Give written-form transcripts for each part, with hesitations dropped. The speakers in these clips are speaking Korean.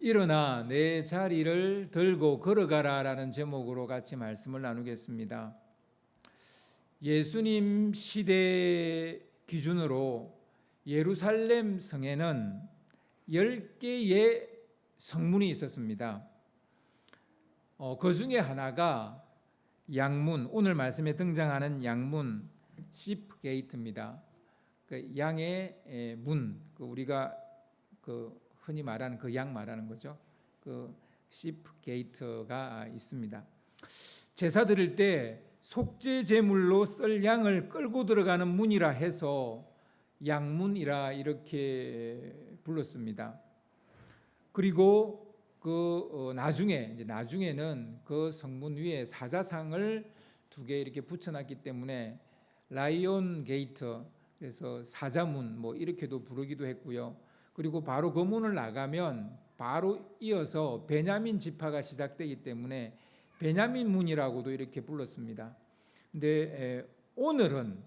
일어나 내 자리를 들고 걸어가라라는 제목으로 같이 말씀을 나누겠습니다. 예수님 시대 기준으로 예루살렘 성에는 10개의 성문이 있었습니다. 그 중에 하나가 양문, 오늘 말씀에 등장하는 양문 시프 게이트입니다. 그 양의 문, 우리가 흔히 말하는 그 양 말하는 거죠. 그 시프 게이트가 있습니다. 제사 드릴 때 속죄 제물로 썰 양을 끌고 들어가는 문이라 해서 양문이라 이렇게 불렀습니다. 그리고 나중에는 그 성문 위에 사자상을 2개 이렇게 붙여놨기 때문에 라이온 게이트, 그래서 사자문 이렇게도 부르기도 했고요. 그리고 바로 그 문을 나가면 바로 이어서 베냐민 지파가 시작되기 때문에 베냐민 문이라고도 이렇게 불렀습니다. 근데 오늘은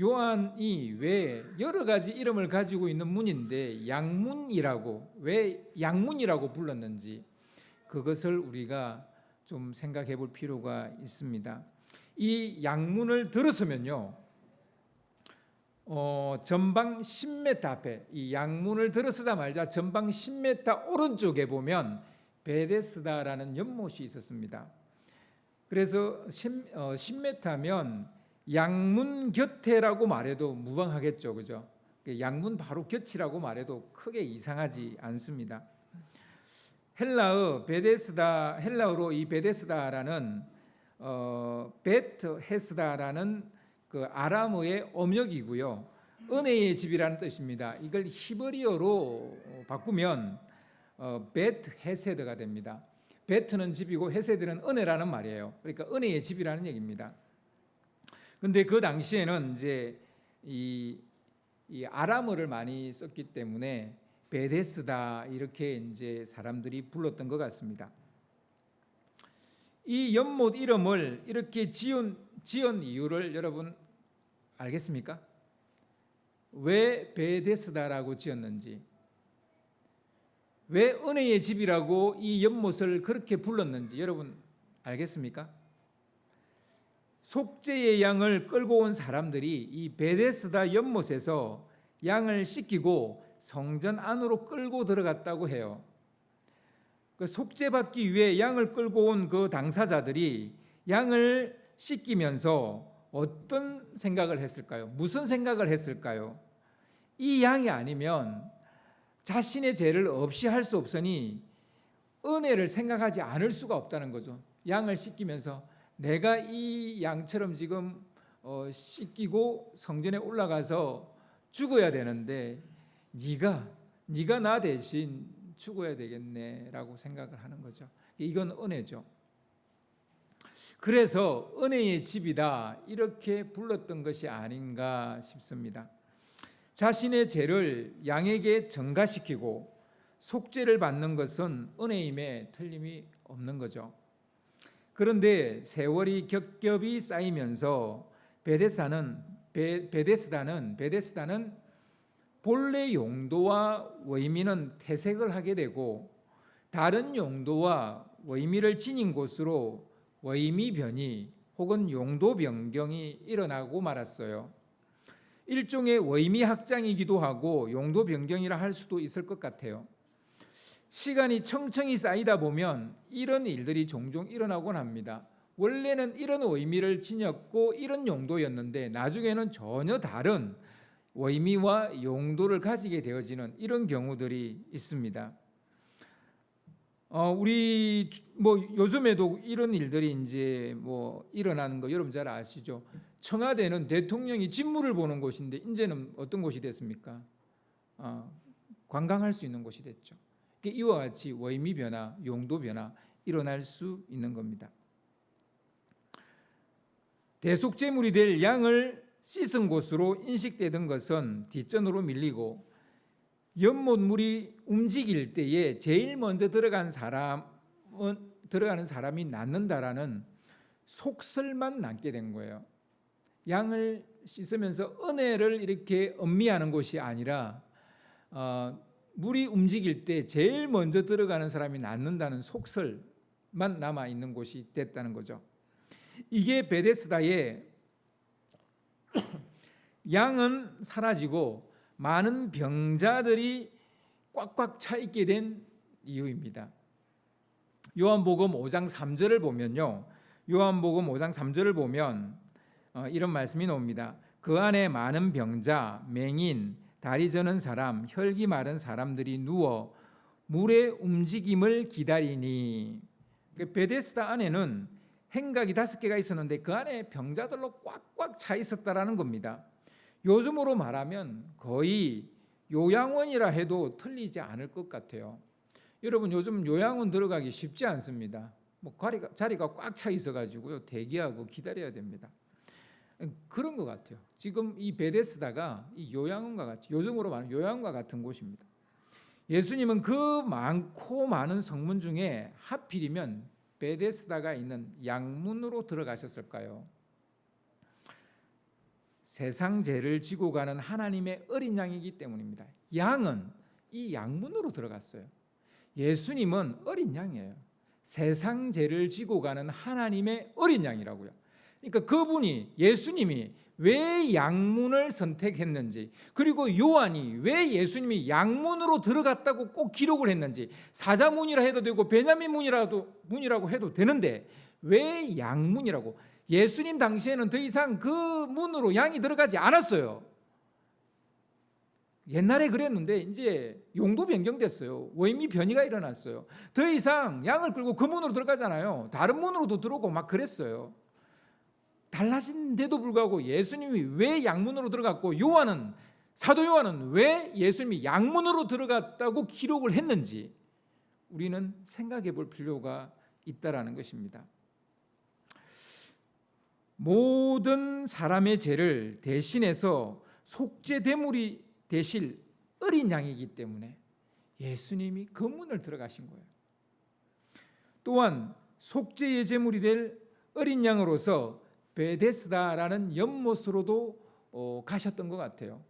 요한이 왜 여러 가지 이름을 가지고 있는 문인데 양문이라고, 왜 양문이라고 불렀는지 그것을 우리가 좀 생각해 볼 필요가 있습니다. 이 양문을 들어서면요, 전방 10m 앞에, 이 양문을 들어서자마자 전방 10m 오른쪽에 보면 베데스다라는 연못이 있었습니다. 그래서 10m면 양문 곁에라고 말해도 무방하겠죠, 그죠? 양문 바로 곁이라고 말해도 크게 이상하지 않습니다. 헬라어로 이 베데스다라는 베트헤스다라는 그 아람어의 어역이고요, 은혜의 집이라는 뜻입니다. 이걸 히브리어로 바꾸면 베트헤세드가 됩니다. 베트는 집이고 헤세드는 은혜라는 말이에요. 그러니까 은혜의 집이라는 얘기입니다. 근데 그 당시에는 이제 이 아람어를 많이 썼기 때문에 베데스다 이렇게 이제 사람들이 불렀던 것 같습니다. 이 연못 이름을 이렇게 지은 이유를 여러분 알겠습니까? 왜 베데스다라고 지었는지, 왜 은혜의 집이라고 이 연못을 그렇게 불렀는지 여러분 알겠습니까? 속죄의 양을 끌고 온 사람들이 이 베데스다 연못에서 양을 씻기고 성전 안으로 끌고 들어갔다고 해요. 그 속죄받기 위해 양을 끌고 온 그 당사자들이 양을 씻기면서 어떤 생각을 했을까요? 무슨 생각을 했을까요? 이 양이 아니면 자신의 죄를 없이 할 수 없으니 은혜를 생각하지 않을 수가 없다는 거죠. 양을 씻기면서 내가 이 양처럼 지금 씻기고 성전에 올라가서 죽어야 되는데 네가 나 대신 죽어야 되겠네라고 생각을 하는 거죠. 이건 은혜죠. 그래서 은혜의 집이다 이렇게 불렀던 것이 아닌가 싶습니다. 자신의 죄를 양에게 전가시키고 속죄를 받는 것은 은혜임에 틀림이 없는 거죠. 그런데 세월이 겹겹이 쌓이면서 베데스다는 본래 용도와 의미는 퇴색을 하게 되고 다른 용도와 의미를 지닌 곳으로 의미 변이 혹은 용도 변경이 일어나고 말았어요. 일종의 의미 확장이기도 하고 용도 변경이라 할 수도 있을 것 같아요. 시간이 청청이 쌓이다 보면 이런 일들이 종종 일어나곤 합니다. 원래는 이런 의미를 지녔고 이런 용도였는데 나중에는 전혀 다른 의미와 용도를 가지게 되어지는 이런 경우들이 있습니다. 우리 요즘에도 이런 일들이 이제 일어나는 거 여러분 잘 아시죠? 청와대는 대통령이 직무를 보는 곳인데 이제는 어떤 곳이 됐습니까? 관광할 수 있는 곳이 됐죠. 이와 같이 의미 변화, 용도 변화 일어날 수 있는 겁니다. 대속제물이 될 양을 씻은 곳으로 인식되던 것은 뒷전으로 밀리고 연못물이 움직일 때에 제일 먼저 들어가는 사람이 낫는다라는 속설만 남게 된 거예요. 양을 씻으면서 은혜를 이렇게 음미하는 것이 아니라 물이 움직일 때 제일 먼저 들어가는 사람이 낫는다는 속설만 남아 있는 곳이 됐다는 거죠. 이게 베데스다의 양은 사라지고 많은 병자들이 꽉꽉 차 있게 된 이유입니다. 요한복음 5장 3절을 보면요. 요한복음 5장 3절을 보면 이런 말씀이 나옵니다. 그 안에 많은 병자, 맹인, 다리 저는 사람, 혈기 마른 사람들이 누워 물의 움직임을 기다리니. 베데스다 안에는 행각이 5개가 있었는데 그 안에 병자들로 꽉꽉 차 있었다라는 겁니다. 요즘으로 말하면 거의 요양원이라 해도 틀리지 않을 것 같아요. 여러분 요즘 요양원 들어가기 쉽지 않습니다. 자리가 꽉 차 있어가지고요 대기하고 기다려야 됩니다. 그런 것 같아요. 지금 이 베데스다가 이 요양원과 같이, 요즘으로 말하면 요양원과 같은 곳입니다. 예수님은 그 많고 많은 성문 중에 하필이면 베데스다가 있는 양문으로 들어가셨을까요? 세상 죄를 지고 가는 하나님의 어린 양이기 때문입니다. 양은 이 양문으로 들어갔어요. 예수님은 어린 양이에요. 세상 죄를 지고 가는 하나님의 어린 양이라고요. 그러니까 그분이, 예수님이 왜 양문을 선택했는지, 그리고 요한이 왜 예수님이 양문으로 들어갔다고 꼭 기록을 했는지, 사자문이라 해도 되고 베냐민 문이라고 해도 되는데 왜 양문이라고? 예수님 당시에는 더 이상 그 문으로 양이 들어가지 않았어요. 옛날에 그랬는데 이제 용도 변경됐어요. 의미 변이가 일어났어요. 더 이상 양을 끌고 그 문으로 들어가잖아요. 다른 문으로도 들어오고 막 그랬어요. 달라진데도 불구하고 예수님이 왜 양문으로 들어갔고 사도 요한은 왜 예수님이 양문으로 들어갔다고 기록을 했는지 우리는 생각해 볼 필요가 있다라는 것입니다. 모든 사람의 죄를 대신해서 속죄제물이 되실 어린 양이기 때문에 예수님이 그 문을 들어가신 거예요. 또한 속죄의 제물이 될 어린 양으로서 베데스다라는 연못으로도 가셨던 것 같아요.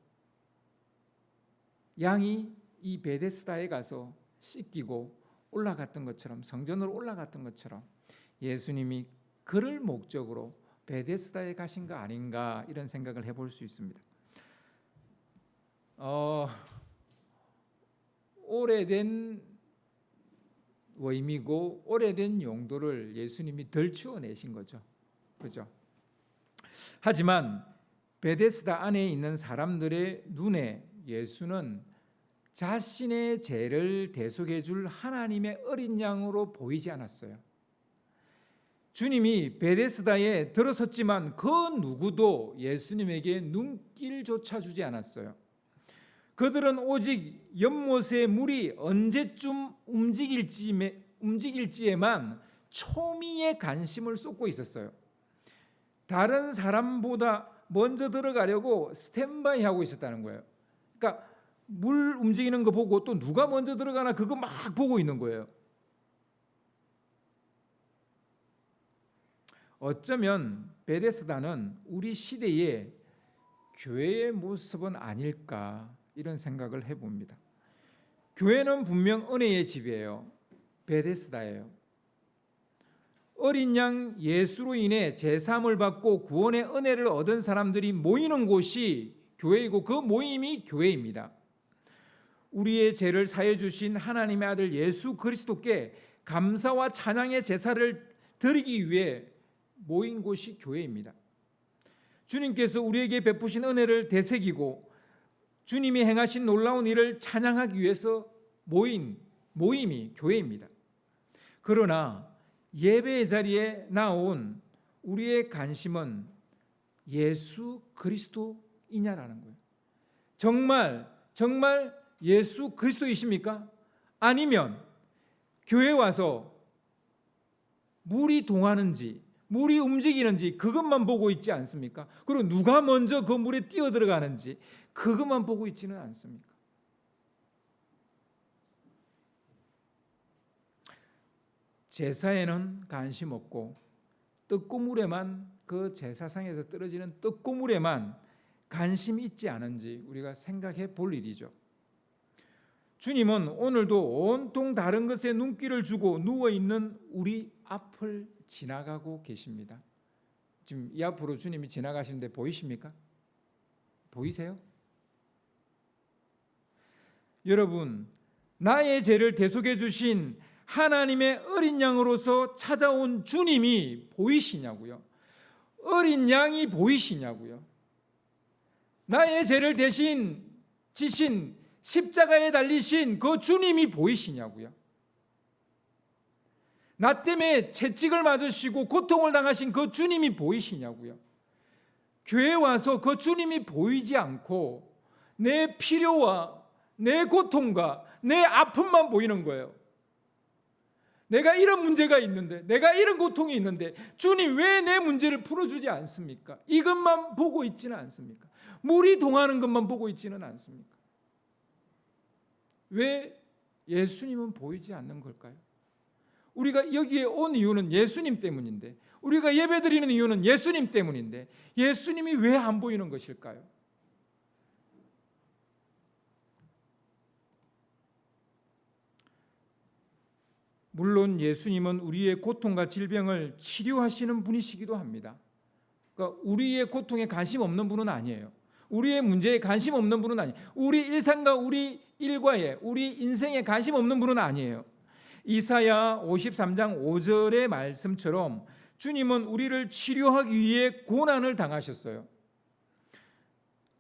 양이 이 베데스다에 가서 씻기고 올라갔던 것처럼, 성전으로 올라갔던 것처럼 예수님이 그를 목적으로 베데스다에 가신 거 아닌가, 이런 생각을 해볼 수 있습니다. 오래된 의미고 오래된 용도를 예수님이 덜 치워내신 거죠. 그죠? 하지만 베데스다 안에 있는 사람들의 눈에 예수는 자신의 죄를 대속해 줄 하나님의 어린 양으로 보이지 않았어요. 주님이 베데스다에 들어섰지만 그 누구도 예수님에게 눈길조차 주지 않았어요. 그들은 오직 연못의 물이 언제쯤 움직일지에만 초미의 관심을 쏟고 있었어요. 다른 사람보다 먼저 들어가려고 스탠바이 하고 있었다는 거예요. 그러니까 물 움직이는 거 보고 또 누가 먼저 들어가나 그거 막 보고 있는 거예요. 어쩌면 베데스다는 우리 시대의 교회의 모습은 아닐까, 이런 생각을 해봅니다. 교회는 분명 은혜의 집이에요. 베데스다예요. 어린 양 예수로 인해 제사함을 받고 구원의 은혜를 얻은 사람들이 모이는 곳이 교회이고 그 모임이 교회입니다. 우리의 죄를 사해 주신 하나님의 아들 예수 그리스도께 감사와 찬양의 제사를 드리기 위해 모인 곳이 교회입니다. 주님께서 우리에게 베푸신 은혜를 되새기고 주님이 행하신 놀라운 일을 찬양하기 위해서 모인 모임이 교회입니다. 그러나 예배의 자리에 나온 우리의 관심은 예수 그리스도이냐라는 거예요. 정말 예수 그리스도이십니까? 아니면 교회 와서 물이 동하는지 물이 움직이는지 그것만 보고 있지 않습니까? 그리고 누가 먼저 그 물에 뛰어 들어가는지 그것만 보고 있지는 않습니까? 제사에는 관심 없고 떡고물에만, 그 제사상에서 떨어지는 떡고물에만 관심이 있지 않은지 우리가 생각해 볼 일이죠. 주님은 오늘도 온통 다른 것에 눈길을 주고 누워있는 우리 앞을 지나가고 계십니다. 지금 이 앞으로 주님이 지나가시는데 보이십니까? 보이세요? 여러분, 나의 죄를 대속해 주신 하나님의 어린 양으로서 찾아온 주님이 보이시냐고요? 어린 양이 보이시냐고요? 나의 죄를 대신 지신 십자가에 달리신 그 주님이 보이시냐고요? 나 때문에 채찍을 맞으시고 고통을 당하신 그 주님이 보이시냐고요? 교회에 와서 그 주님이 보이지 않고 내 필요와 내 고통과 내 아픔만 보이는 거예요. 내가 이런 문제가 있는데, 내가 이런 고통이 있는데 주님 왜 내 문제를 풀어주지 않습니까? 이것만 보고 있지는 않습니까? 물이 동하는 것만 보고 있지는 않습니까? 왜 예수님은 보이지 않는 걸까요? 우리가 여기에 온 이유는 예수님 때문인데, 우리가 예배드리는 이유는 예수님 때문인데 예수님이 왜 안 보이는 것일까요? 물론 예수님은 우리의 고통과 질병을 치료하시는 분이시기도 합니다. 그러니까 우리의 고통에 관심 없는 분은 아니에요. 우리의 문제에 관심 없는 분은 아니에요. 우리 일상과 우리 일과에, 우리 인생에 관심 없는 분은 아니에요. 이사야 53장 5절의 말씀처럼 주님은 우리를 치료하기 위해 고난을 당하셨어요.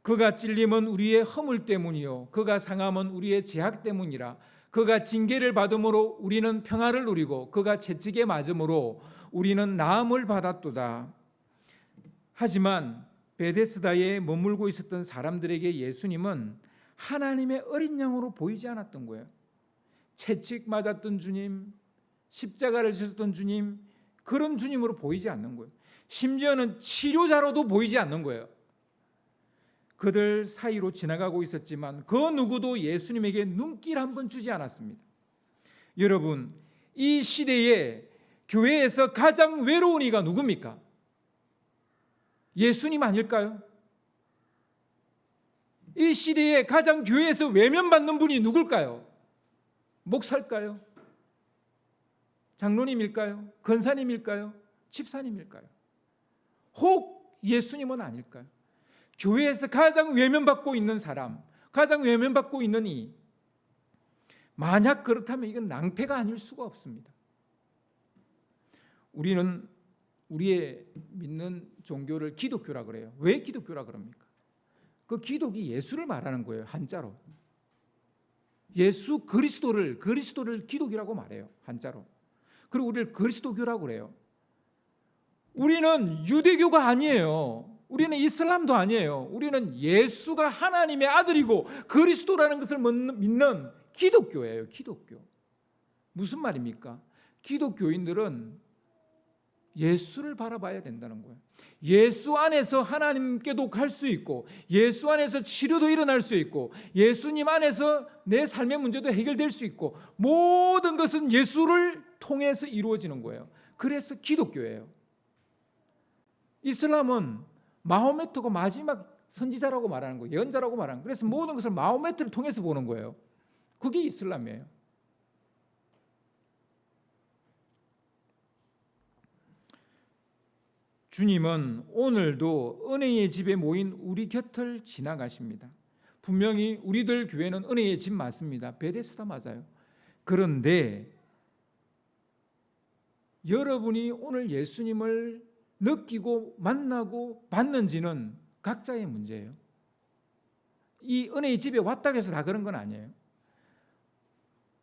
그가 찔림은 우리의 허물 때문이요 그가 상함은 우리의 죄악 때문이라. 그가 징계를 받음으로 우리는 평화를 누리고 그가 채찍에 맞음으로 우리는 나음을 받았도다. 하지만 베데스다에 머물고 있었던 사람들에게 예수님은 하나님의 어린 양으로 보이지 않았던 거예요. 채찍 맞았던 주님, 십자가를 지셨던 주님, 그런 주님으로 보이지 않는 거예요. 심지어는 치료자로도 보이지 않는 거예요. 그들 사이로 지나가고 있었지만 그 누구도 예수님에게 눈길 한 번 주지 않았습니다. 여러분, 이 시대에 교회에서 가장 외로운 이가 누굽니까? 예수님 아닐까요? 이 시대에 가장 교회에서 외면받는 분이 누굴까요? 목사일까요? 장로님일까요? 권사님일까요? 집사님일까요? 혹 예수님은 아닐까요? 교회에서 가장 외면받고 있는 사람, 가장 외면받고 있는 이, 만약 그렇다면 이건 낭패가 아닐 수가 없습니다. 우리는 우리의 믿는 종교를 기독교라 그래요. 왜 기독교라 그럽니까? 그 기독이 예수를 말하는 거예요. 한자로. 예수 그리스도를 기독이라고 말해요. 한자로. 그리고 우리를 그리스도교라고 그래요. 우리는 유대교가 아니에요. 우리는 이슬람도 아니에요. 우리는 예수가 하나님의 아들이고 그리스도라는 것을 믿는 기독교예요. 기독교. 무슨 말입니까? 기독교인들은 예수를 바라봐야 된다는 거예요. 예수 안에서 하나님께도 갈 수 있고, 예수 안에서 치료도 일어날 수 있고, 예수님 안에서 내 삶의 문제도 해결될 수 있고, 모든 것은 예수를 통해서 이루어지는 거예요. 그래서 기독교예요. 이슬람은 마호메트가 마지막 선지자라고 말하는 거예요. 예언자라고 말하는 거예요. 그래서 모든 것을 마호메트를 통해서 보는 거예요. 그게 이슬람이에요. 주님은 오늘도 은혜의 집에 모인 우리 곁을 지나가십니다. 분명히 우리들 교회는 은혜의 집 맞습니다. 베데스다 맞아요. 그런데 여러분이 오늘 예수님을 느끼고 만나고 받는지는 각자의 문제예요. 이 은혜의 집에 왔다고 해서 다 그런 건 아니에요.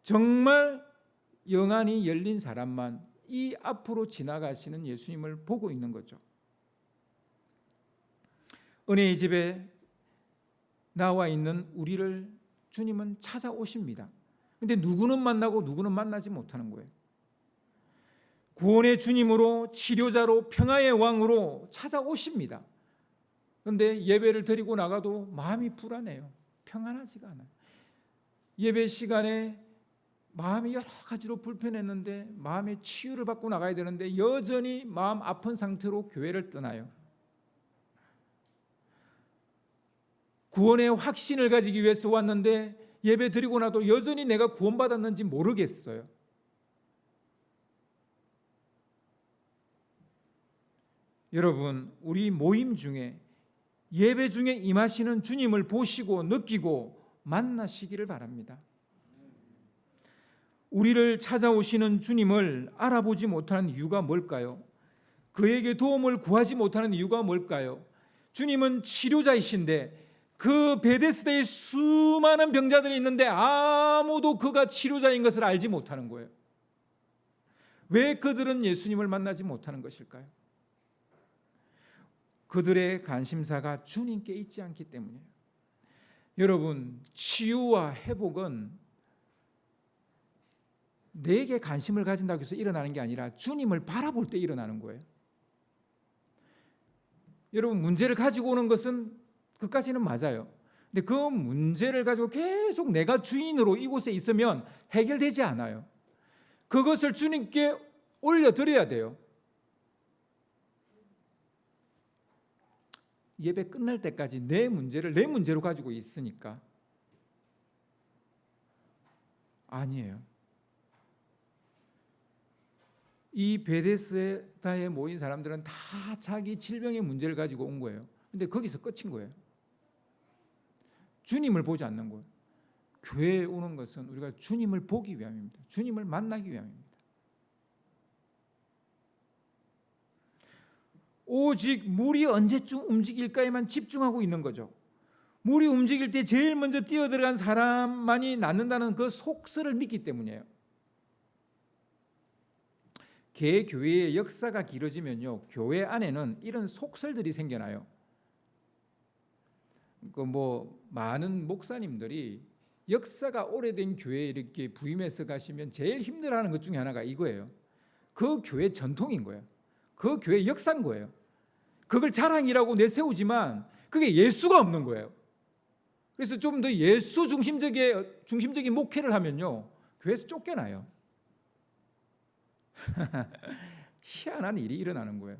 정말 영안이 열린 사람만 이 앞으로 지나가시는 예수님을 보고 있는 거죠. 은혜의 집에 나와 있는 우리를 주님은 찾아오십니다. 그런데 누구는 만나고 누구는 만나지 못하는 거예요. 구원의 주님으로, 치료자로, 평화의 왕으로 찾아오십니다. 그런데 예배를 드리고 나가도 마음이 불안해요. 평안하지가 않아요. 예배 시간에 마음이 여러 가지로 불편했는데 마음의 치유를 받고 나가야 되는데 여전히 마음 아픈 상태로 교회를 떠나요. 구원의 확신을 가지기 위해서 왔는데 예배 드리고 나도 여전히 내가 구원받았는지 모르겠어요. 여러분, 우리 모임 중에 예배 중에 임하시는 주님을 보시고 느끼고 만나시기를 바랍니다. 우리를 찾아오시는 주님을 알아보지 못하는 이유가 뭘까요? 그에게 도움을 구하지 못하는 이유가 뭘까요? 주님은 치료자이신데 그 베데스다에 수많은 병자들이 있는데 아무도 그가 치료자인 것을 알지 못하는 거예요. 왜 그들은 예수님을 만나지 못하는 것일까요? 그들의 관심사가 주님께 있지 않기 때문이에요. 여러분, 치유와 회복은 내게 관심을 가진다고 해서 일어나는 게 아니라 주님을 바라볼 때 일어나는 거예요. 여러분, 문제를 가지고 오는 것은 그까지는 맞아요. 근데 그 문제를 가지고 계속 내가 주인으로 이곳에 있으면 해결되지 않아요. 그것을 주님께 올려드려야 돼요. 예배 끝날 때까지 내 문제를 내 문제로 가지고 있으니까 아니에요. 이 베데스다에 모인 사람들은 다 자기 질병의 문제를 가지고 온 거예요. 근데 거기서 끝인 거예요. 주님을 보지 않는 거예요. 교회에 오는 것은 우리가 주님을 보기 위함입니다. 주님을 만나기 위함입니다. 오직 물이 언제쯤 움직일까에만 집중하고 있는 거죠. 물이 움직일 때 제일 먼저 뛰어들어간 사람만이 낫는다는 그 속설을 믿기 때문이에요. 개교회의 역사가 길어지면요, 교회 안에는 이런 속설들이 생겨나요. 많은 목사님들이 역사가 오래된 교회에 이렇게 부임해서 가시면 제일 힘들어하는 것 중에 하나가 이거예요. 그 교회 전통인 거예요. 그 교회 역사인 거예요. 그걸 자랑이라고 내세우지만 그게 예수가 없는 거예요. 그래서 좀 더 예수 중심적인 목회를 하면요, 교회에서 쫓겨나요. 희한한 일이 일어나는 거예요.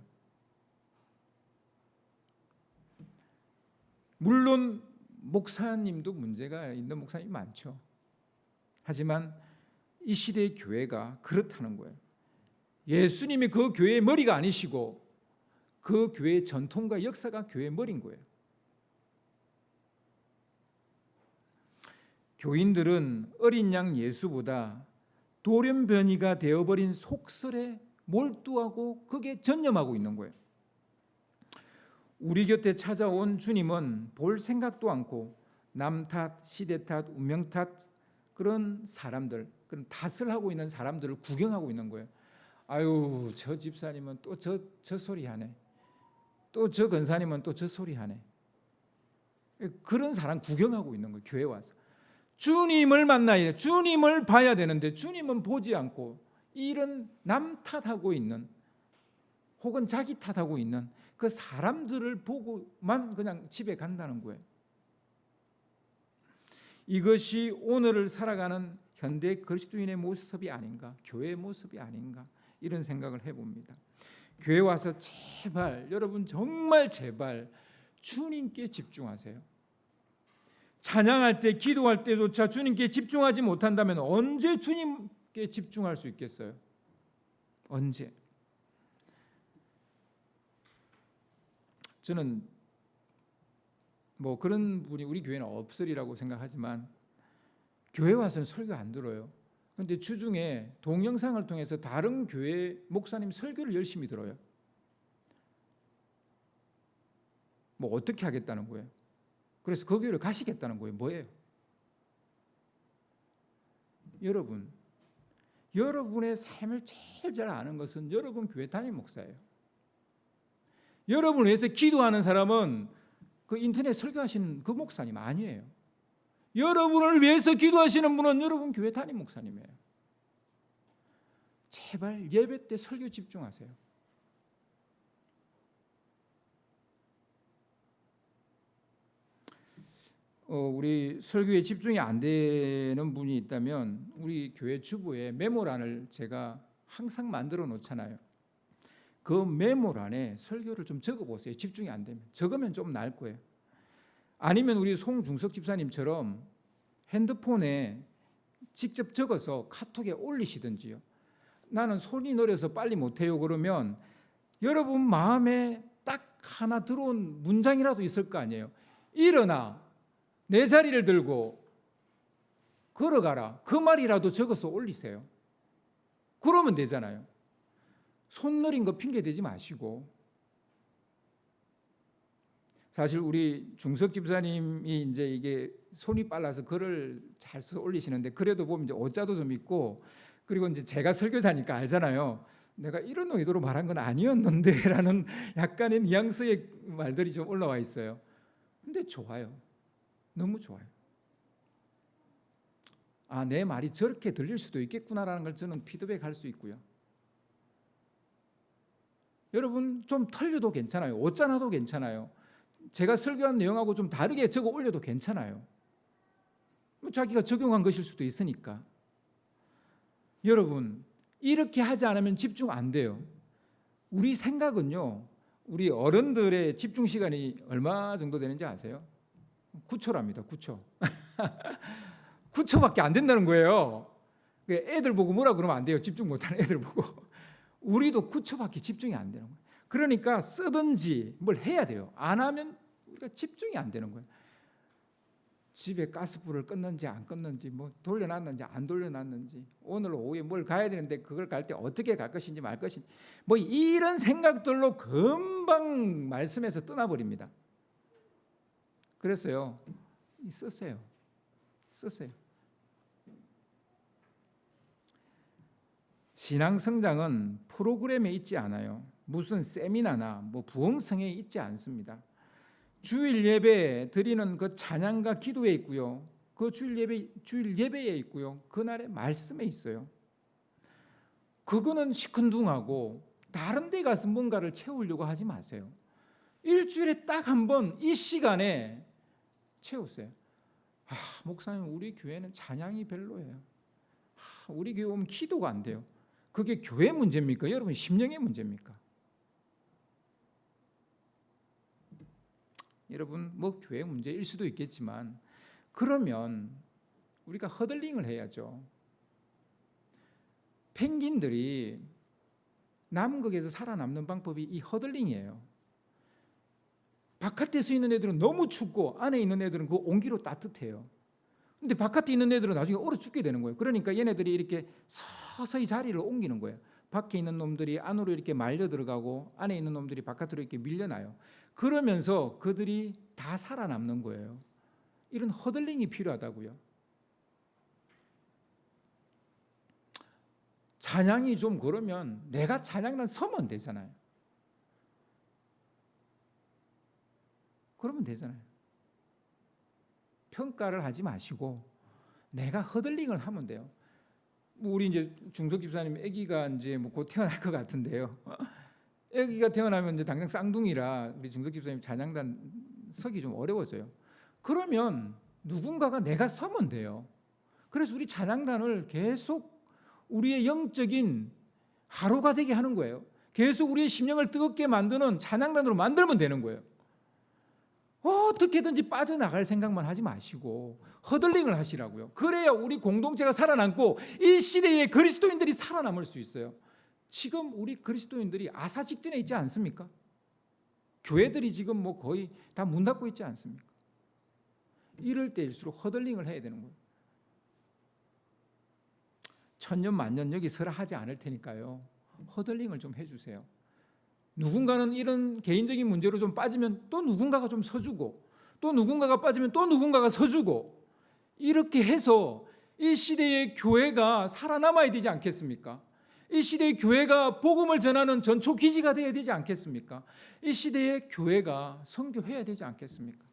물론 목사님도 문제가 있는 목사님이 많죠. 하지만 이 시대의 교회가 그렇다는 거예요. 예수님이 그 교회의 머리가 아니시고 그 교회의 전통과 역사가 교회의 머리인 거예요. 교인들은 어린 양 예수보다 돌연변이가 되어버린 속설에 몰두하고 그게 전념하고 있는 거예요. 우리 곁에 찾아온 주님은 볼 생각도 않고 남 탓, 시대 탓, 운명 탓, 그런 사람들, 그런 탓을 하고 있는 사람들을 구경하고 있는 거예요. 아유, 저 집사님은 또 저 소리 하네. 또 저 권사님은 또 저 소리 하네. 그런 사람 구경하고 있는 거예요. 교회 와서. 주님을 만나야 돼. 주님을 봐야 되는데 주님은 보지 않고 이런 남 탓하고 있는, 혹은 자기 탓하고 있는 그 사람들을 보고만 그냥 집에 간다는 거예요. 이것이 오늘을 살아가는 현대 그리스도인의 모습이 아닌가, 교회의 모습이 아닌가, 이런 생각을 해봅니다. 교회 와서 제발, 여러분 정말 제발 주님께 집중하세요. 찬양할 때, 기도할 때조차 주님께 집중하지 못한다면 언제 주님께 집중할 수 있겠어요? 언제? 저는 그런 분이 우리 교회는 없으리라고 생각하지만 교회 와서는 설교 안 들어요. 그런데 주중에 동영상을 통해서 다른 교회 목사님 설교를 열심히 들어요. 어떻게 하겠다는 거예요? 그래서 그 교회를 가시겠다는 거예요. 뭐예요? 여러분의 삶을 제일 잘 아는 것은 여러분 교회 담임 목사예요. 여러분을 위해서 기도하는 사람은 그 인터넷 설교하시는 그 목사님 아니에요. 여러분을 위해서 기도하시는 분은 여러분 교회 담임 목사님이에요. 제발 예배 때 설교 집중하세요. 우리 설교에 집중이 안 되는 분이 있다면 우리 교회 주부에 메모란을 제가 항상 만들어 놓잖아요. 그 메모란에 설교를 좀 적어보세요. 집중이 안 되면. 적으면 좀 나을 거예요. 아니면 우리 송중석 집사님처럼 핸드폰에 직접 적어서 카톡에 올리시든지요. 나는 손이 느려서 빨리 못해요. 그러면 여러분 마음에 딱 하나 들어온 문장이라도 있을 거 아니에요. 일어나 내 자리를 들고 걸어가라. 그 말이라도 적어서 올리세요. 그러면 되잖아요. 손 느린 거 핑계 대지 마시고. 사실 우리 중석 집사님이 이제 이게 손이 빨라서 글을 잘 써서 올리시는데, 그래도 보면 이제 오자도 좀 있고, 그리고 이제 제가 설교자니까 알잖아요. 내가 이런 의도로 말한 건 아니었는데라는 약간의 뉘앙스의 말들이 좀 올라와 있어요. 근데 좋아요. 너무 좋아요. 아, 내 말이 저렇게 들릴 수도 있겠구나라는 걸 저는 피드백할 수 있고요. 여러분 좀 틀려도 괜찮아요. 오짜나도 괜찮아요. 제가 설교한 내용하고 좀 다르게 적어 올려도 괜찮아요. 자기가 적용한 것일 수도 있으니까. 여러분 이렇게 하지 않으면 집중 안 돼요. 우리 생각은요, 우리 어른들의 집중 시간이 얼마 정도 되는지 아세요? 9초랍니다. 9초. 9초밖에 안 된다는 거예요. 애들 보고 뭐라 그러면 안 돼요. 집중 못하는 애들 보고. 우리도 9초밖에 집중이 안 되는 거예요. 그러니까 쓰든지 뭘 해야 돼요. 안 하면 우리가 집중이 안 되는 거예요. 집에 가스불을 껐는지 안 껐는지, 뭐 돌려놨는지 안 돌려놨는지, 오늘 오후에 뭘 가야 되는데 그걸 갈 때 어떻게 갈 것인지 말 것인지, 뭐 이런 생각들로 금방 말씀에서 떠나버립니다. 그래서요, 쓰세요. 신앙 성장은 프로그램에 있지 않아요. 무슨 세미나나 뭐 부흥성에 있지 않습니다. 주일 예배에 드리는 그 찬양과 기도에 있고요. 그 주일 예배에 있고요. 그날의 말씀에 있어요. 그거는 시큰둥하고 다른 데 가서 뭔가를 채우려고 하지 마세요. 일주일에 딱 한 번 이 시간에 채우세요. 목사님 우리 교회는 찬양이 별로예요. 우리 교회 오면 기도가 안 돼요. 그게 교회 문제입니까? 여러분 심령의 문제입니까? 여러분 뭐 교회 문제일 수도 있겠지만, 그러면 우리가 허들링을 해야죠. 펭귄들이 남극에서 살아남는 방법이 이 허들링이에요. 바깥에서 있는 애들은 너무 춥고 안에 있는 애들은 그 온기로 따뜻해요. 근데 바깥에 있는 애들은 나중에 얼어 죽게 되는 거예요. 그러니까 얘네들이 이렇게 서서히 자리를 옮기는 거예요. 밖에 있는 놈들이 안으로 이렇게 말려 들어가고 안에 있는 놈들이 바깥으로 이렇게 밀려나요. 그러면서 그들이 다 살아남는 거예요. 이런 허들링이 필요하다고요. 찬양이 좀 그러면 내가 찬양단 서면 되잖아요. 그러면 되잖아요. 평가를 하지 마시고 내가 허들링을 하면 돼요. 우리 이제 중석 집사님 아기가 이제 뭐 곧 태어날 것 같은데요. 아기가 태어나면 이제 당장 쌍둥이라 우리 중석 집사님 찬양단 서기 좀 어려워져요. 그러면 누군가가 내가 서면 돼요. 그래서 우리 찬양단을 계속 우리의 영적인 하루가 되게 하는 거예요. 계속 우리의 심령을 뜨겁게 만드는 찬양단으로 만들면 되는 거예요. 어떻게든지 빠져나갈 생각만 하지 마시고 허들링을 하시라고요. 그래야 우리 공동체가 살아남고 이 시대에 그리스도인들이 살아남을 수 있어요. 지금 우리 그리스도인들이 아사 직전에 있지 않습니까? 교회들이 지금 뭐 거의 다 문 닫고 있지 않습니까? 이럴 때일수록 허들링을 해야 되는 거예요. 천년 만년 여기 서라 하지 않을 테니까요. 허들링을 좀 해주세요. 누군가는 이런 개인적인 문제로 좀 빠지면 또 누군가가 좀 서주고, 또 누군가가 빠지면 또 누군가가 서주고, 이렇게 해서 이 시대의 교회가 살아남아야 되지 않겠습니까? 이 시대의 교회가 복음을 전하는 전초 기지가 되어야 되지 않겠습니까? 이 시대의 교회가 선교해야 되지 않겠습니까?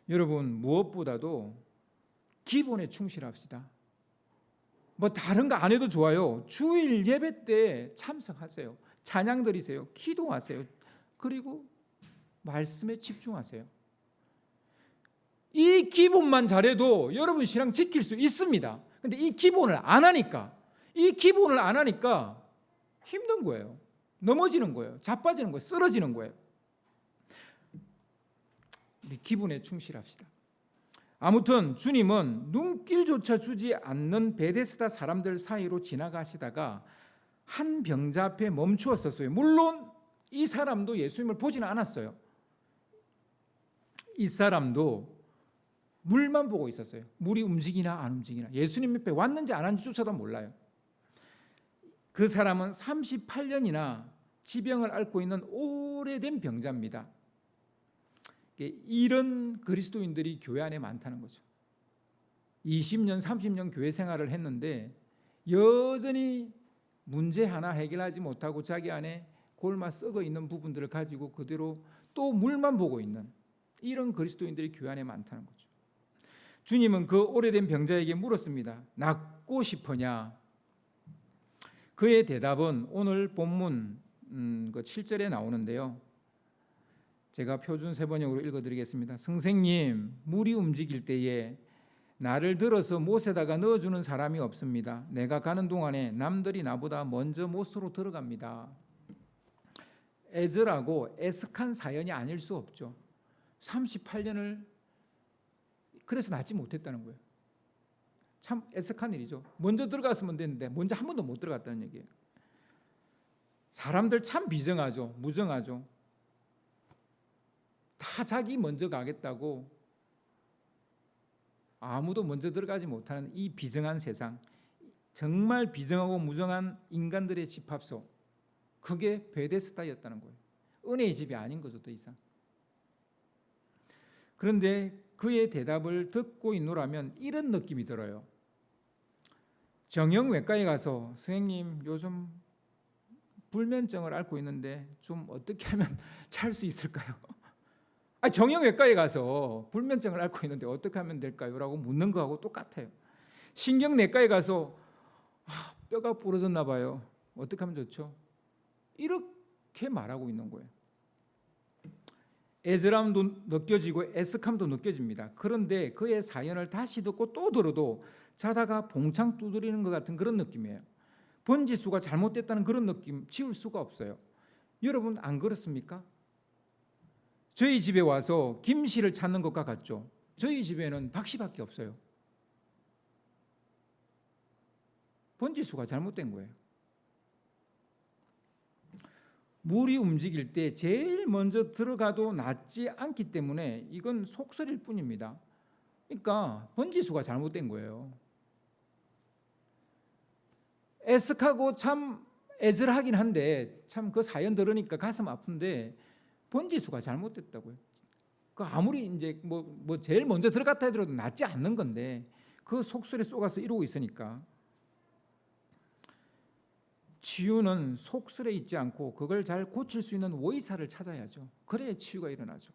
여러분 무엇보다도 기본에 충실합시다. 뭐 다른 거 안 해도 좋아요. 주일 예배 때 참석하세요. 찬양 드리세요. 기도하세요. 그리고 말씀에 집중하세요. 이 기본만 잘해도 여러분 신앙 지킬 수 있습니다. 근데 이 기본을 안 하니까 힘든 거예요. 넘어지는 거예요. 자빠지는 거예요. 쓰러지는 거예요. 우리 기분에 충실합시다. 아무튼 주님은 눈길조차 주지 않는 베데스다 사람들 사이로 지나가시다가 한 병자 앞에 멈추었었어요. 물론 이 사람도 예수님을 보지는 않았어요. 이 사람도 물만 보고 있었어요. 물이 움직이나 안 움직이나, 예수님 옆에 왔는지 안 왔는지조차도 몰라요. 그 사람은 38년이나 지병을 앓고 있는 오래된 병자입니다. 이런 그리스도인들이 교회 안에 많다는 거죠. 20년, 30년 교회 생활을 했는데 여전히 문제 하나 해결하지 못하고 자기 안에 골마 썩어 있는 부분들을 가지고 그대로 또 물만 보고 있는 이런 그리스도인들이 교회 안에 많다는 거죠. 주님은 그 오래된 병자에게 물었습니다. 낫고 싶으냐? 그의 대답은 오늘 본문 7절에 나오는데요. 제가 표준 세번역으로 읽어드리겠습니다. 선생님, 물이 움직일 때에 나를 들어서 못에다가 넣어주는 사람이 없습니다. 내가 가는 동안에 남들이 나보다 먼저 못으로 들어갑니다. 애절하고 애석한 사연이 아닐 수 없죠. 38년을 그래서 낫지 못했다는 거예요. 참 애석한 일이죠. 먼저 들어갔으면 됐는데 먼저 한 번도 못 들어갔다는 얘기예요. 사람들 참 비정하죠. 무정하죠. 다 자기 먼저 가겠다고 아무도 먼저 들어가지 못하는 이 비정한 세상, 정말 비정하고 무정한 인간들의 집합소, 그게 베데스다였다는 거예요. 은혜의 집이 아닌 거죠, 더 이상. 그런데 그의 대답을 듣고 있노라면 이런 느낌이 들어요. 정형외과에 가서 선생님 요즘 불면증을 앓고 있는데 좀 어떻게 하면 잘 수 있을까요? 정형외과에 가서 불면증을 앓고 있는데 어떻게 하면 될까요? 라고 묻는 거하고 똑같아요. 신경내과에 가서 뼈가 부러졌나 봐요. 어떻게 하면 좋죠? 이렇게 말하고 있는 거예요. 애절함도 느껴지고 애석함도 느껴집니다. 그런데 그의 사연을 다시 듣고 또 들어도 자다가 봉창 두드리는 것 같은 그런 느낌이에요. 번지수가 잘못됐다는 그런 느낌 지울 수가 없어요. 여러분 안 그렇습니까? 저희 집에 와서 김 씨를 찾는 것과 같죠. 저희 집에는 박 씨밖에 없어요. 번지수가 잘못된 거예요. 물이 움직일 때 제일 먼저 들어가도 낫지 않기 때문에 이건 속설일 뿐입니다. 그러니까 번지수가 잘못된 거예요. 애석하고 참 애절하긴 한데 참 그 사연 들으니까 가슴 아픈데 번지수가 잘못됐다고요. 그 아무리 이제 뭐 제일 먼저 들어갔다 하더라도 낫지 않는 건데 그 속설에 속아서 이러고 있으니까. 치유는 속설에 있지 않고 그걸 잘 고칠 수 있는 원의사를 찾아야죠. 그래야 치유가 일어나죠.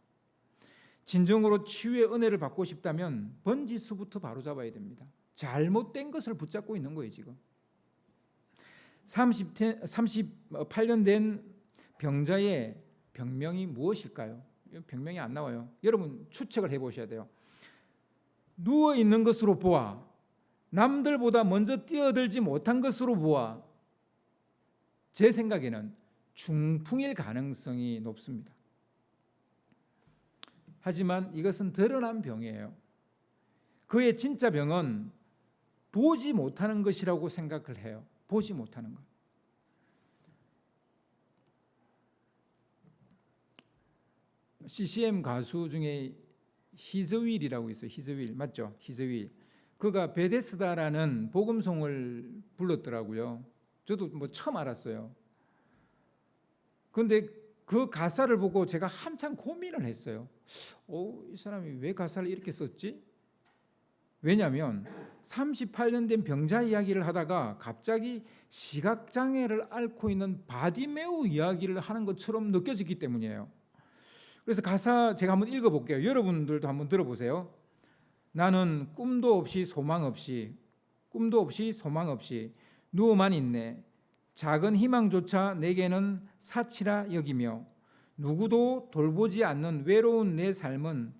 진정으로 치유의 은혜를 받고 싶다면 번지수부터 바로잡아야 됩니다. 잘못된 것을 붙잡고 있는 거예요 지금. 38년 된 병자의 병명이 무엇일까요? 병명이 안 나와요. 여러분 추측을 해보셔야 돼요. 누워있는 것으로 보아, 남들보다 먼저 뛰어들지 못한 것으로 보아 제 생각에는 중풍일 가능성이 높습니다. 하지만 이것은 드러난 병이에요. 그의 진짜 병은 보지 못하는 것이라고 생각을 해요. 보지 못하는 것. CCM 가수 중에 히즈윌이라고 있어요. 히즈윌 맞죠? 히즈윌. 그가 베데스다라는 복음송을 불렀더라고요. 저도 처음 알았어요. 그런데 그 가사를 보고 제가 한참 고민을 했어요. 이 사람이 왜 가사를 이렇게 썼지? 왜냐하면 38년 된 병자 이야기를 하다가 갑자기 시각장애를 앓고 있는 바디메우 이야기를 하는 것처럼 느껴지기 때문이에요. 그래서 가사 제가 한번 읽어볼게요. 여러분들도 한번 들어보세요. 나는 꿈도 없이 소망 없이 누워만 있네. 작은 희망조차 내게는 사치라 여기며 누구도 돌보지 않는 외로운 내 삶은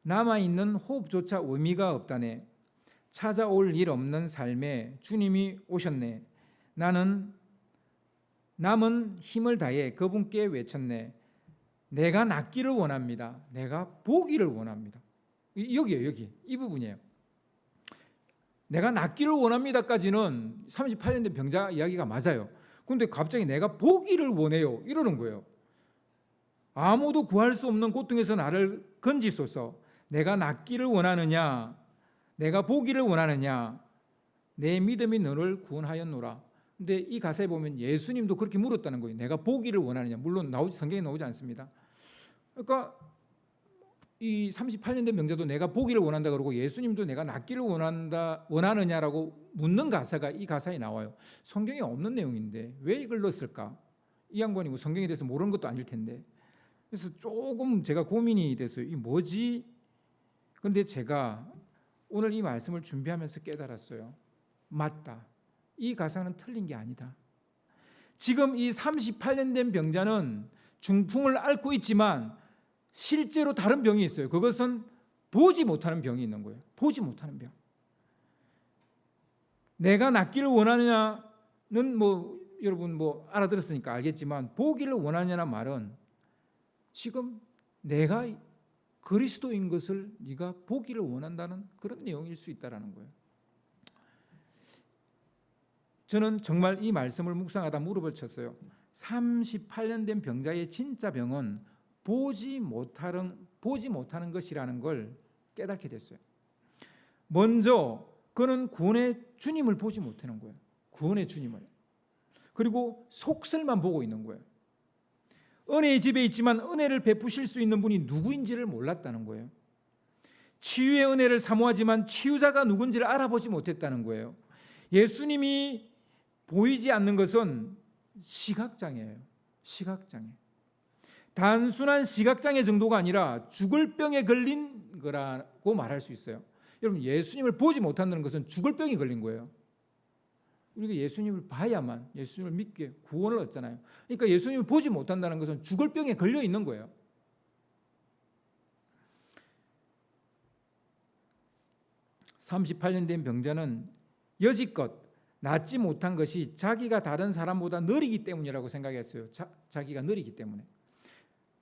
남아있는 호흡조차 의미가 없다네. 찾아올 일 없는 삶에 주님이 오셨네. 나는 남은 힘을 다해 그분께 외쳤네. 내가 낫기를 원합니다. 내가 보기를 원합니다. 여기에요, 여기. 이 부분이에요. 내가 낫기를 원합니다까지는 38년 된 병자 이야기가 맞아요. 근데 갑자기 내가 보기를 원해요. 이러는 거예요. 아무도 구할 수 없는 고통에서 나를 건지소서. 내가 낫기를 원하느냐? 내가 보기를 원하느냐? 내 믿음이 너를 구원하였노라. 근데 이 가사에 보면 예수님도 그렇게 물었다는 거예요. 내가 보기를 원하느냐? 물론 성경에 나오지 않습니다. 그러니까 이 38년 된 병자도 내가 보기를 원한다 그러고 예수님도 내가 낫기를 원하느냐라고 묻는 가사가 이 가사에 나와요. 성경에 없는 내용인데 왜 이걸 넣었을까? 이 양반이 뭐 성경에 대해서 모르는 것도 아닐 텐데. 그래서 조금 제가 고민이 돼서요. 이 뭐지? 근데 제가 오늘 이 말씀을 준비하면서 깨달았어요. 맞다. 이 가사는 틀린 게 아니다. 지금 이 38년 된 병자는 중풍을 앓고 있지만 실제로 다른 병이 있어요. 그것은 보지 못하는 병이 있는 거예요. 보지 못하는 병. 내가 낫기를 원하느냐는 뭐 여러분 뭐 알아들었으니까 알겠지만 보기를 원하느냐는 말은 지금 내가 그리스도인 것을 네가 보기를 원한다는 그런 내용일 수 있다라는 거예요. 저는 정말 이 말씀을 묵상하다 무릎을 쳤어요. 38년 된 병자의 진짜 병은 보지 못하는 것이라는 걸 깨닫게 됐어요. 먼저 그는 구원의 주님을 보지 못하는 거예요. 구원의 주님을. 그리고 속설만 보고 있는 거예요. 은혜의 집에 있지만 은혜를 베푸실 수 있는 분이 누구인지를 몰랐다는 거예요. 치유의 은혜를 사모하지만 치유자가 누군지를 알아보지 못했다는 거예요. 예수님이 보이지 않는 것은 시각장애예요. 시각장애. 단순한 시각장애 정도가 아니라 죽을 병에 걸린 거라고 말할 수 있어요. 여러분 예수님을 보지 못한다는 것은 죽을 병이 걸린 거예요. 우리가 예수님을 봐야만 예수님을 믿게 구원을 얻잖아요. 그러니까 예수님을 보지 못한다는 것은 죽을 병에 걸려 있는 거예요. (38년) 된 병자는 여지껏 낫지 못한 것이 자기가 다른 사람보다 느리기 때문이라고 생각했어요. 자기가 느리기 때문에.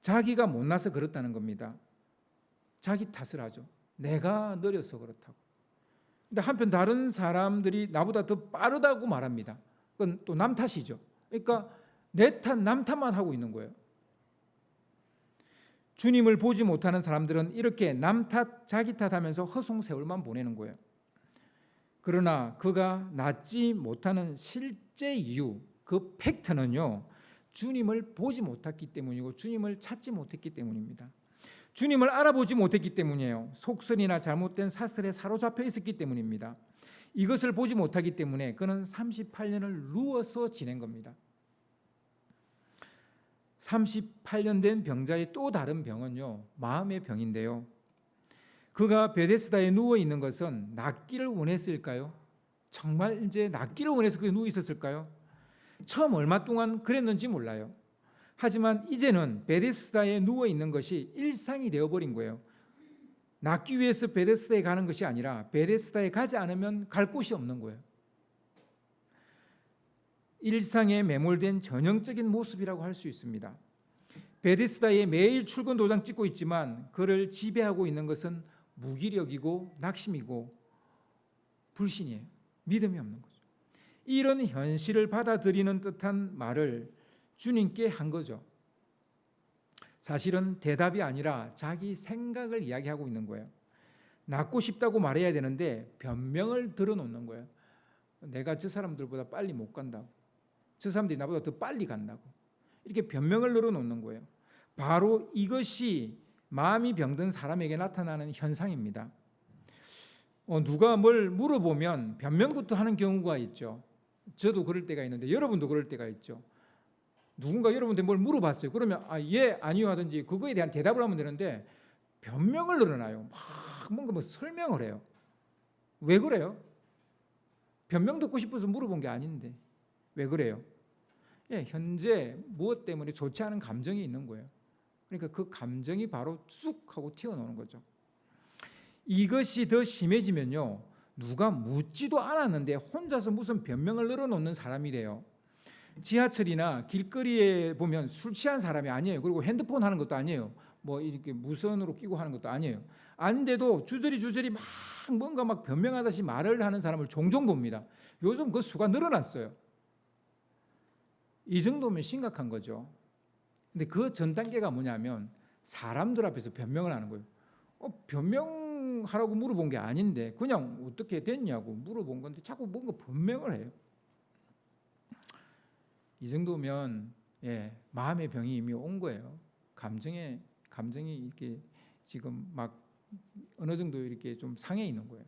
자기가 못나서 그렇다는 겁니다. 자기 탓을 하죠. 내가 느려서 그렇다고. 근데 한편 다른 사람들이 나보다 더 빠르다고 말합니다. 그건 또 남 탓이죠. 그러니까 내 탓, 남 탓만 하고 있는 거예요. 주님을 보지 못하는 사람들은 이렇게 남 탓, 자기 탓하면서 허송세월만 보내는 거예요. 그러나 그가 낫지 못하는 실제 이유, 그 팩트는요, 주님을 보지 못했기 때문이고 주님을 찾지 못했기 때문입니다. 주님을 알아보지 못했기 때문이에요. 속설이나 잘못된 사설에 사로잡혀 있었기 때문입니다. 이것을 보지 못하기 때문에 그는 38년을 누워서 지낸 겁니다. 38년 된 병자의 또 다른 병은요, 마음의 병인데요. 그가 베데스다에 누워 있는 것은 낫기를 원했을까요? 정말 이제 낫기를 원해서 그에 누워 있었을까요? 처음 얼마 동안 그랬는지 몰라요. 하지만 이제는 베데스다에 누워 있는 것이 일상이 되어버린 거예요. 낫기 위해서 베데스다에 가는 것이 아니라 베데스다에 가지 않으면 갈 곳이 없는 거예요. 일상에 매몰된 전형적인 모습이라고 할 수 있습니다. 베데스다에 매일 출근 도장 찍고 있지만 그를 지배하고 있는 것은 무기력이고 낙심이고 불신이에요. 믿음이 없는 거죠. 이런 현실을 받아들이는 듯한 말을 주님께 한 거죠. 사실은 대답이 아니라 자기 생각을 이야기하고 있는 거예요. 낫고 싶다고 말해야 되는데 변명을 들어놓는 거예요. 내가 저 사람들보다 빨리 못 간다고. 저 사람들이 나보다 더 빨리 간다고. 이렇게 변명을 늘어놓는 거예요. 바로 이것이 마음이 병든 사람에게 나타나는 현상입니다. 누가 뭘 물어보면 변명부터 하는 경우가 있죠. 저도 그럴 때가 있는데 여러분도 그럴 때가 있죠. 누군가 여러분한테 뭘 물어봤어요. 그러면 예, 아니요 하든지 그거에 대한 대답을 하면 되는데 변명을 늘어나요. 막 뭔가 뭐 설명을 해요. 왜 그래요? 변명 듣고 싶어서 물어본 게 아닌데 왜 그래요? 예, 현재 무엇 때문에 좋지 않은 감정이 있는 거예요. 그러니까 그 감정이 바로 쑥 하고 튀어나오는 거죠. 이것이 더 심해지면요, 누가 묻지도 않았는데 혼자서 무슨 변명을 늘어놓는 사람이 돼요. 지하철이나 길거리에 보면 술 취한 사람이 아니에요. 그리고 핸드폰 하는 것도 아니에요. 뭐 이렇게 무선으로 끼고 하는 것도 아니에요. 아닌데도 주저리 막 뭔가 막 변명하듯이 말을 하는 사람을 종종 봅니다. 요즘 그 수가 늘어났어요. 이 정도면 심각한 거죠. 근데 그 전 단계가 뭐냐면 사람들 앞에서 변명을 하는 거예요. 변명하라고 물어본 게 아닌데 그냥 어떻게 됐냐고 물어본 건데 자꾸 뭔가 변명을 해요. 이 정도면 마음의 병이 이미 온 거예요. 감정이 이렇게 지금 막 어느 정도 이렇게 좀 상해 있는 거예요.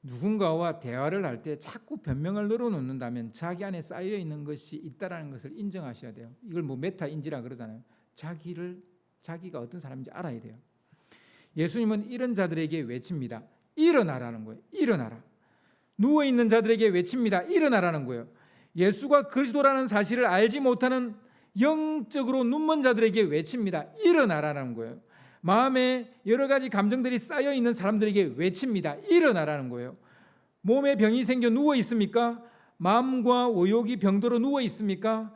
누군가와 대화를 할 때 자꾸 변명을 늘어놓는다면 자기 안에 쌓여 있는 것이 있다라는 것을 인정하셔야 돼요. 이걸 뭐 메타인지라 그러잖아요. 자기가 어떤 사람인지 알아야 돼요. 예수님은 이런 자들에게 외칩니다. 일어나라는 거예요. 일어나라. 누워 있는 자들에게 외칩니다. 일어나라는 거예요. 예수가 그리스도라는 사실을 알지 못하는 영적으로 눈먼 자들에게 외칩니다. 일어나라는 거예요. 마음에 여러 가지 감정들이 쌓여 있는 사람들에게 외칩니다. 일어나라는 거예요. 몸에 병이 생겨 누워 있습니까? 마음과 오욕이 병들어 누워 있습니까?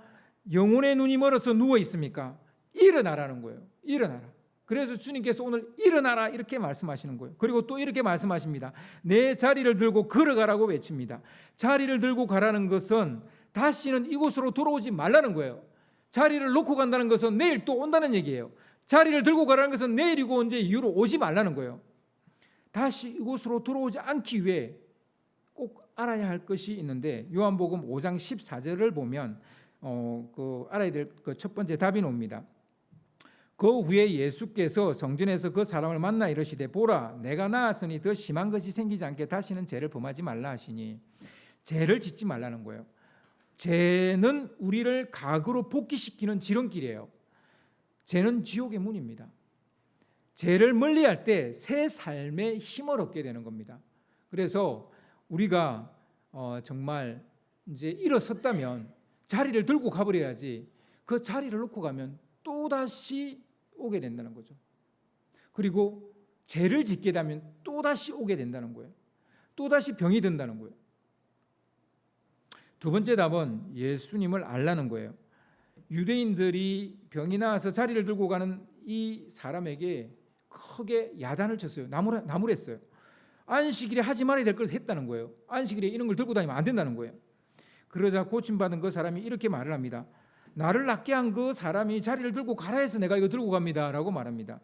영혼의 눈이 멀어서 누워 있습니까? 일어나라는 거예요. 일어나라. 그래서 주님께서 오늘 일어나라 이렇게 말씀하시는 거예요. 그리고 또 이렇게 말씀하십니다. 내 자리를 들고 걸어가라고 외칩니다. 자리를 들고 가라는 것은 다시는 이곳으로 돌아오지 말라는 거예요. 자리를 놓고 간다는 것은 내일 또 온다는 얘기예요. 자리를 들고 가라는 것은 내일이고 언제 이후로 오지 말라는 거예요. 다시 이곳으로 돌아오지 않기 위해 꼭 알아야 할 것이 있는데 요한복음 5장 14절을 보면 알아야 될 그 첫 번째 답이 나옵니다. 그 후에 예수께서 성전에서 그 사람을 만나 이르시되 보라 내가 나았으니 더 심한 것이 생기지 않게 다시는 죄를 범하지 말라 하시니 죄를 짓지 말라는 거예요. 죄는 우리를 각으로 복귀시키는 지름길이에요. 죄는 지옥의 문입니다. 죄를 멀리할 때 새 삶의 힘을 얻게 되는 겁니다. 그래서 우리가 정말 이제 일어섰다면 자리를 들고 가버려야지 그 자리를 놓고 가면 또다시 오게 된다는 거죠. 그리고 죄를 짓게 되면 또다시 오게 된다는 거예요. 또다시 병이 든다는 거예요. 두 번째 답은 예수님을 알라는 거예요. 유대인들이 병이 나와서 자리를 들고 가는 이 사람에게 크게 야단을 쳤어요. 나무랬어요. 안식일에 하지 말아야 될 것을 했다는 거예요. 안식일에 이런 걸 들고 다니면 안 된다는 거예요. 그러자 고침받은 그 사람이 이렇게 말을 합니다. 나를 낫게 한 그 사람이 자리를 들고 가라 해서 내가 이거 들고 갑니다 라고 말합니다.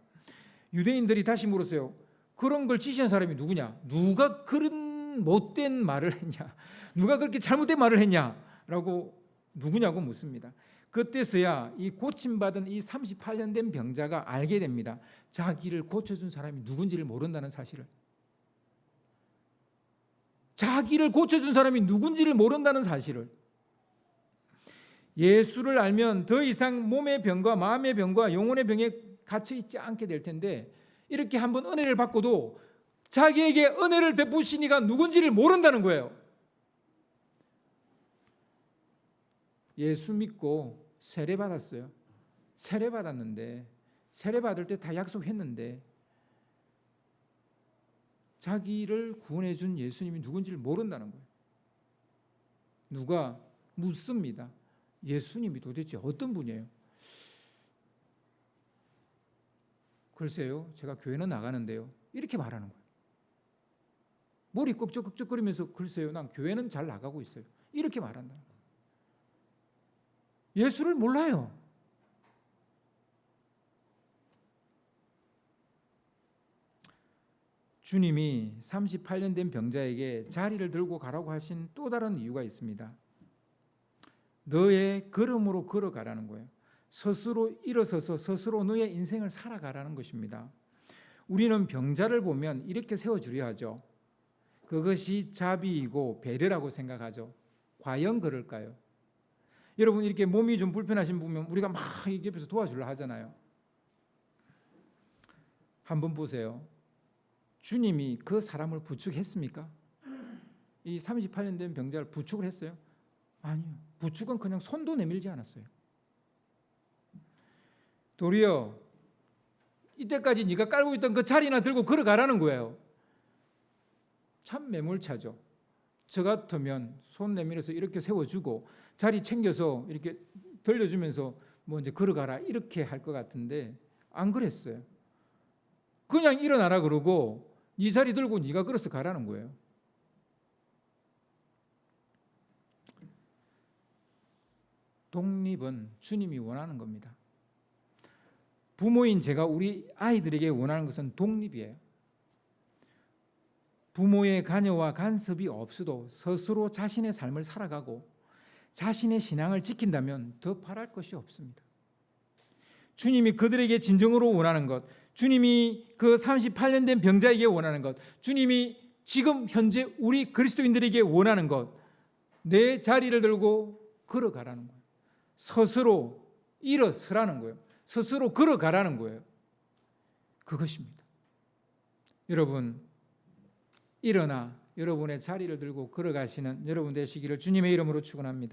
유대인들이 다시 물었어요. 그런 걸 지시한 사람이 누구냐? 누가 그런 못된 말을 했냐? 누가 그렇게 잘못된 말을 했냐? 라고 누구냐고 묻습니다. 그때서야 이 고침받은 이 38년 된 병자가 알게 됩니다. 자기를 고쳐준 사람이 누군지를 모른다는 사실을. 자기를 고쳐준 사람이 누군지를 모른다는 사실을. 예수를 알면 더 이상 몸의 병과 마음의 병과 영혼의 병에 갇혀 있지 않게 될 텐데 이렇게 한번 은혜를 받고도 자기에게 은혜를 베푸신 이가 누군지를 모른다는 거예요. 예수 믿고 세례 받았어요. 세례 받았는데 세례 받을 때 다 약속했는데 자기를 구원해 준 예수님이 누군지를 모른다는 거예요. 누가 묻습니다. 예수님이 도대체 어떤 분이에요? 글쎄요, 제가 교회는 나가는데요. 이렇게 말하는 거예요. 머리 꺽적꺽적거리면서 글쎄요, 난 교회는 잘 나가고 있어요. 이렇게 말한다. 예수를 몰라요. 주님이 38년 된 병자에게 자리를 들고 가라고 하신 또 다른 이유가 있습니다. 너의 걸음으로 걸어가라는 거예요. 스스로 일어서서 스스로 너의 인생을 살아가라는 것입니다. 우리는 병자를 보면 이렇게 세워주려 하죠. 그것이 자비이고 배려라고 생각하죠. 과연 그럴까요? 여러분 이렇게 몸이 좀 불편하신 분 보면 우리가 막 옆에서 도와주려 하잖아요. 한번 보세요. 주님이 그 사람을 부축했습니까? 이 38년 된 병자를 부축을 했어요? 아니요. 부축은 그냥 손도 내밀지 않았어요. 도리어 이때까지 네가 깔고 있던 그 자리나 들고 걸어가라는 거예요. 참 매몰차죠. 저 같으면 손 내밀어서 이렇게 세워주고 자리 챙겨서 이렇게 돌려주면서 뭐 이제 걸어가라 이렇게 할 것 같은데 안 그랬어요. 그냥 일어나라 그러고 네 자리 들고 네가 걸어서 가라는 거예요. 독립은 주님이 원하는 겁니다. 부모인 제가 우리 아이들에게 원하는 것은 독립이에요. 부모의 관여와 간섭이 없어도 스스로 자신의 삶을 살아가고 자신의 신앙을 지킨다면 더 바랄 것이 없습니다. 주님이 그들에게 진정으로 원하는 것, 주님이 그 38년 된 병자에게 원하는 것, 주님이 지금 현재 우리 그리스도인들에게 원하는 것, 내 자리를 들고 걸어가라는 거예요. 스스로 일어서라는 거예요. 스스로 걸어가라는 거예요. 그것입니다. 여러분, 일어나 여러분의 자리를 들고 걸어가시는 여러분 되시기를 주님의 이름으로 축원합니다.